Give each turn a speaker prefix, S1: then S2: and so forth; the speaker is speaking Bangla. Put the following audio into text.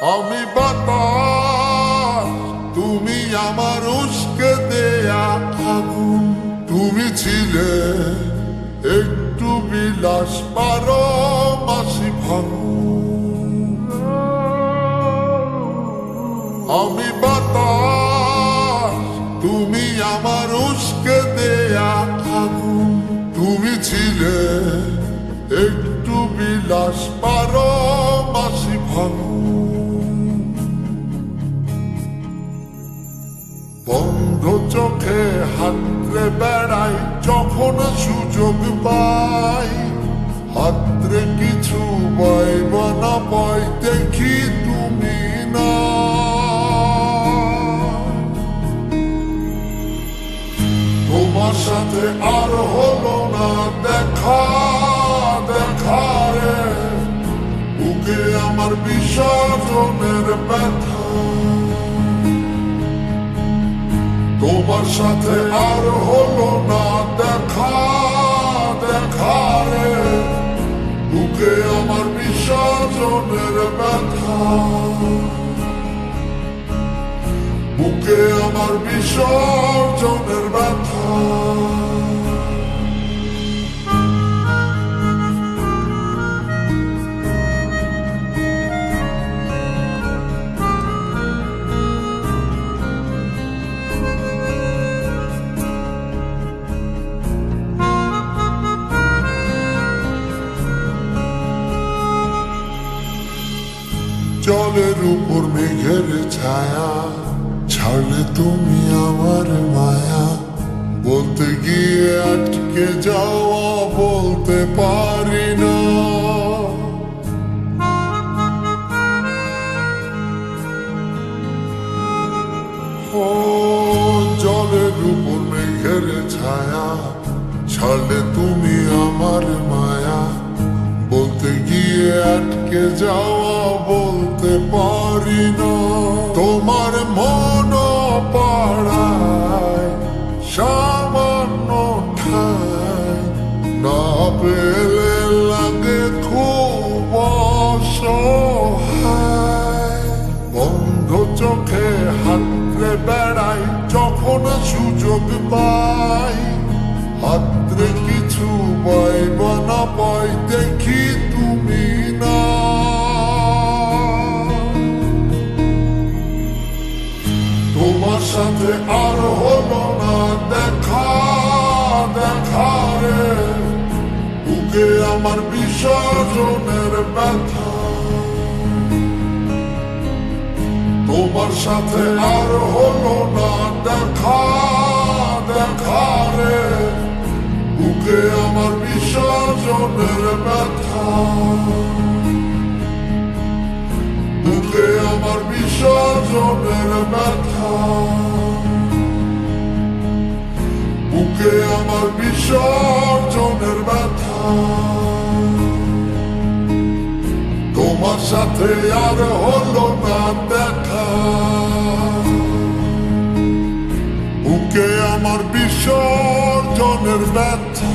S1: আমি বাতাস, তুমি আমার উস্কে দেয়া আগুন। তুমি ছিলে একটু বিলাস, 12 মাসি ফাগুন। আমি বাতাস, তুমি আমার উস্কে দেয়া আগুন। তুমি ছিলে একটু বিলাস, 12 মাসি ফাগুন। বন্ধ চোখে হাতরে বেড়াই যখন সুযোগ পাই। হাতরে কিছু বইব না বই, দেখি তুমি না। তোমার সাথে আর হলো না দেখা, দেখা রে বুকে আমার বিসর্জনের ব্যথা। তোমার সাথে আর হলো না দেখা, দেখা রে বুকে আমার বিসর্জনের ব্যথা। বুকে আমার বিসর্জনের ব্যথা। জলের উপর মেঘের ছায়া, ছাড়লে তুমি আমার মায়া। বলতে গিয়ে আটকে যাওয়া, বলতে পারি না। ও জলের উপর মেঘের ছায়া, ছাড়লে তুমি আমার মায়া। বলতে গিয়ে আটকে যাওয়া, বলতে পারি না। তোমার মন পাড়ায় সামান্য ঠাই, না পেলে লাগে খুব অসহায়। বন্ধ চোখে হাতরে বেড়াই যখন সুযোগ পাই। হাতরে কিছু বইব না বই, দেখি তুমি না। তোমার সাথে আর হলো না দেখা, দেখা রে বুকে আমার বিসর্জনের ব্যথা। তোমার সাথে আর হলো না দেখা, দেখা রে বুকে আমার বিসর্জনের ব্যথা। বুকে আমার বিসর্জনের ব্যথা। বুকে আমার বিসর্জনের ব্যথা। তোমার সাথে আর হলো না দেখা, বুকে আমার বিসর্জনের ব্যথা।